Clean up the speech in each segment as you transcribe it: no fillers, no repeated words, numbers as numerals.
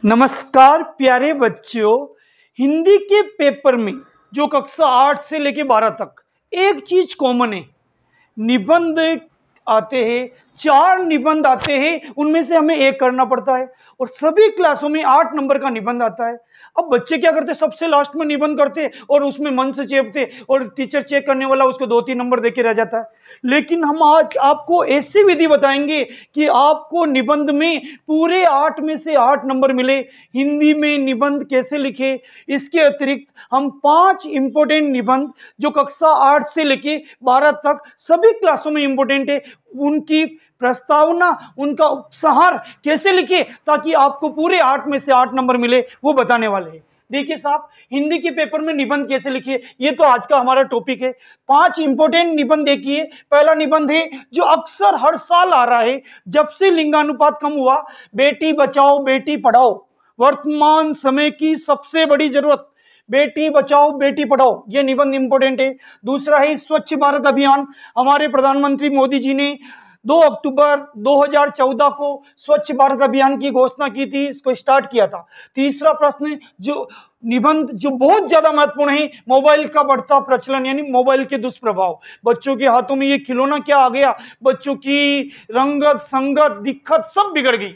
नमस्कार प्यारे बच्चों। हिंदी के पेपर में जो कक्षा 8 से लेके 12 तक एक चीज कॉमन है, निबंध आते हैं। 4 निबंध आते हैं, उनमें से हमें एक करना पड़ता है और सभी क्लासों में 8 नंबर का निबंध आता है। अब बच्चे क्या करते, सबसे लास्ट में निबंध करते और उसमें मन से चेपते और टीचर चेक करने वाला उसको 2-3 नंबर देके रह जाता है। लेकिन हम आज आपको ऐसी विधि बताएंगे कि आपको निबंध में पूरे 8 में से 8 नंबर मिले। हिंदी में निबंध कैसे लिखे, इसके अतिरिक्त हम 5 इंपॉर्टेंट निबंध जो कक्षा 8 से लेके 12 तक सभी क्लासों में इंपॉर्टेंट है, उनकी प्रस्तावना, उनका उपसंहार कैसे लिखे ताकि आपको पूरे 8 में से 8 नंबर मिले, वो बताने वाले हैं। देखिए साहब, हिंदी के पेपर में निबंध कैसे लिखिए, ये तो आज का हमारा टॉपिक है। 5 इंपॉर्टेंट निबंध देखिए। पहला निबंध है जो अक्सर हर साल आ रहा है, जब से लिंगानुपात कम हुआ, बेटी बचाओ बेटी पढ़ाओ वर्तमान समय की सबसे बड़ी जरूरत। बेटी बचाओ बेटी पढ़ाओ, ये निबंध इंपॉर्टेंट है। दूसरा है स्वच्छ भारत अभियान। हमारे प्रधानमंत्री मोदी जी ने 2 अक्टूबर 2014 को स्वच्छ भारत अभियान की घोषणा की थी, इसको स्टार्ट किया था। तीसरा प्रश्न जो निबंध जो बहुत ज्यादा महत्वपूर्ण है, मोबाइल का बढ़ता प्रचलन यानी मोबाइल के दुष्प्रभाव। बच्चों के हाथों में ये खिलौना क्या आ गया, बच्चों की रंगत संगत दिक्कत सब बिगड़ गई।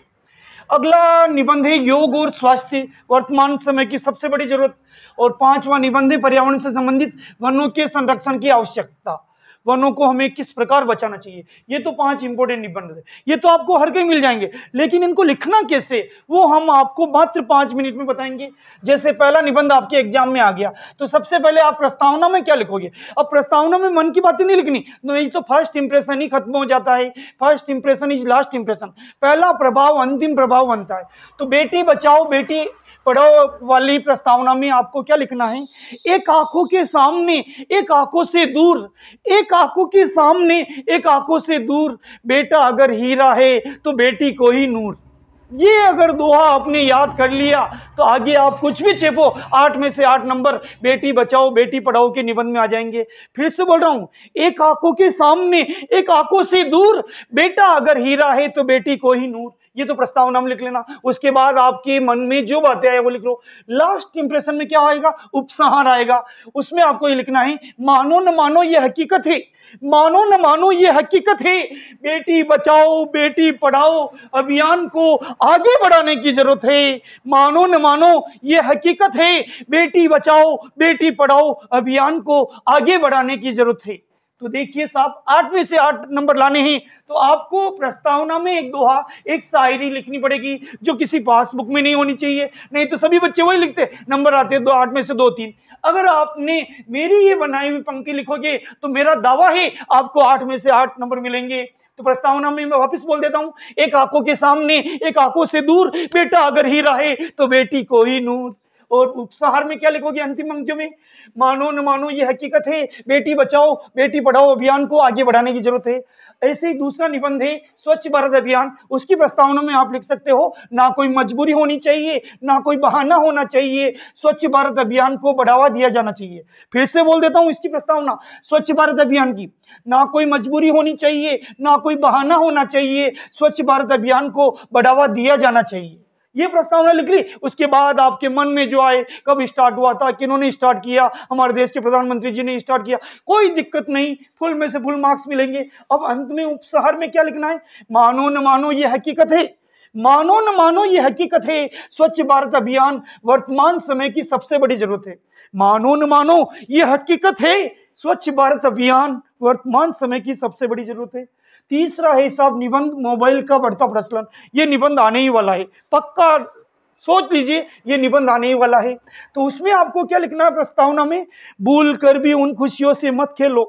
अगला निबंध है योग और स्वास्थ्य, वर्तमान समय की सबसे बड़ी जरूरत। और 5वां निबंध है पर्यावरण से संबंधित, वनों के संरक्षण की आवश्यकता, वनों को हमें किस प्रकार बचाना चाहिए। ये तो 5 इंपॉर्टेंट निबंध है, ये तो आपको हर कहीं मिल जाएंगे, लेकिन इनको लिखना कैसे वो हम आपको मात्र 5 मिनट में बताएंगे। जैसे पहला निबंध आपके एग्जाम में आ गया, तो सबसे पहले आप प्रस्तावना में क्या लिखोगे। अब प्रस्तावना में मन की बातें नहीं लिखनी, नहीं तो फर्स्ट इंप्रेशन ही खत्म हो जाता है। First impression is last impression, पहला प्रभाव अंतिम प्रभाव बनता है। तो बेटी बचाओ बेटी पढ़ाओ वाली प्रस्तावना में आपको क्या लिखना है, एक आंखों के सामने एक आंखों से दूर, एक आंखों के सामने एक आंखों से दूर, बेटा अगर हीरा है तो बेटी को ही नूर। ये अगर दोहा आपने याद कर लिया तो आगे आप कुछ भी चेपो, 8 में से 8 नंबर बेटी बचाओ बेटी पढ़ाओ के निबंध में आ जाएंगे। फिर से बोल रहा हूं, एक आंखों के सामने एक आंखों से दूर, बेटा अगर हीरा है तो बेटी को ही नूर। ये तो प्रस्तावना में लिख लेना। उसके बाद आपके मन में जो बातें आए वो लिख लो। लास्ट इंप्रेशन में क्या आएगा, उपसंहार आएगा। उसमें आपको ये लिखना है, मानो न मानो ये हकीकत है, मानो न मानो ये हकीकत है, बेटी बचाओ बेटी पढ़ाओ अभियान को आगे बढ़ाने की जरूरत है। मानो न मानो ये हकीकत है, बेटी बचाओ बेटी पढ़ाओ अभियान को आगे बढ़ाने की जरूरत है। तो देखिए साहब, 8 में से 8 नंबर लाने हैं तो आपको प्रस्तावना में एक दोहा एक शायरी लिखनी पड़ेगी जो किसी पासबुक में नहीं होनी चाहिए, नहीं तो सभी बच्चे वही लिखते, नंबर आते हैं 8 में से 2-3। अगर आपने मेरी ये बनाई हुई पंक्ति लिखोगे तो मेरा दावा है आपको 8 में से 8 नंबर मिलेंगे। तो प्रस्तावना में मैं वापस बोल देता हूं, एक आंखों के सामने एक आंखों से दूर, बेटा अगर हीरा है तो बेटी को ही नूर। और उपसंहार में क्या लिखोगे अंतिम पंक्तियों में, मानो न मानो ये हकीकत है, बेटी बचाओ बेटी पढ़ाओ अभियान को आगे बढ़ाने की जरूरत है। ऐसे ही दूसरा निबंध है स्वच्छ भारत अभियान, उसकी प्रस्तावना में आप लिख सकते हो, ना कोई मजबूरी होनी चाहिए ना कोई बहाना होना चाहिए, स्वच्छ भारत अभियान को बढ़ावा दिया जाना चाहिए। फिर से बोल देता हूं इसकी प्रस्तावना स्वच्छ भारत अभियान की, ना कोई मजबूरी होनी चाहिए ना कोई बहाना होना चाहिए, स्वच्छ भारत अभियान को बढ़ावा दिया जाना चाहिए। ये प्रस्तावना लिख ली। उसके बाद आपके मन में जो आए, कब स्टार्ट हुआ था, किन्होंने स्टार्ट किया, हमारे देश के प्रधानमंत्री जी ने स्टार्ट किया, कोई दिक्कत नहीं, फुल में से फुल मार्क्स मिलेंगे। अब अंत में उपसंहार में क्या लिखना है, मानो न मानो ये हकीकत है, मानो न मानो ये हकीकत है, स्वच्छ भारत अभियान वर्तमान समय की सबसे बड़ी जरूरत है। मानो न मानो ये हकीकत है, स्वच्छ भारत अभियान वर्तमान समय की सबसे बड़ी जरूरत है। तीसरा है साहब निबंध मोबाइल का बढ़ता प्रचलन, ये निबंध आने ही वाला है, पक्का सोच लीजिए ये निबंध आने ही वाला है। तो उसमें आपको क्या लिखना है प्रस्तावना में, भूल कर भी उन खुशियों से मत खेलो,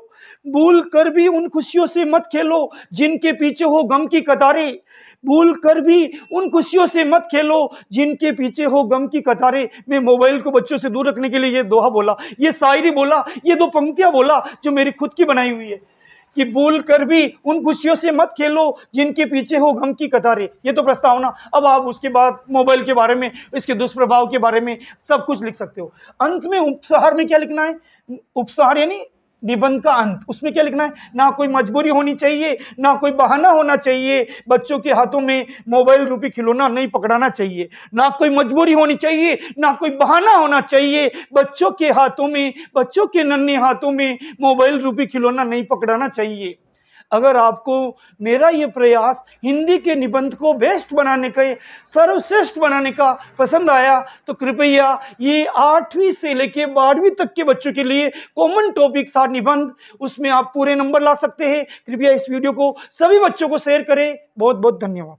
भूल कर भी उन खुशियों से मत खेलो जिनके पीछे हो गम की कतारें, भूल कर भी उन खुशियों से मत खेलो जिनके पीछे हो गम की कतारें। मैं मोबाइल को बच्चों से दूर रखने के लिए ये दोहा बोला, ये शायरी बोला, ये 2 पंक्तियां बोला जो मेरी खुद की बनाई हुई है कि भूल कर भी उन खुशियों से मत खेलो जिनके पीछे हो गम की कतारें। ये तो प्रस्तावना। अब आप उसके बाद मोबाइल के बारे में, इसके दुष्प्रभाव के बारे में सब कुछ लिख सकते हो। अंत में उपसंहार में क्या लिखना है, उपसंहार यानी निबंध का अंत, उसमें क्या लिखना है? ना कोई मजबूरी होनी चाहिए, ना कोई बहाना होना चाहिए, बच्चों के हाथों में मोबाइल रूपी खिलौना नहीं पकड़ाना चाहिए। ना कोई मजबूरी होनी चाहिए, ना कोई बहाना होना चाहिए, बच्चों के हाथों में, बच्चों के नन्हे हाथों में मोबाइल रूपी खिलौना नहीं पकड़ाना चाहिए। अगर आपको मेरा ये प्रयास हिंदी के निबंध को बेस्ट बनाने का, सर्वश्रेष्ठ बनाने का पसंद आया तो कृपया ये 8वीं से लेके 12वीं तक के बच्चों के लिए कॉमन टॉपिक था निबंध, उसमें आप पूरे नंबर ला सकते हैं। कृपया इस वीडियो को सभी बच्चों को शेयर करें। बहुत बहुत धन्यवाद।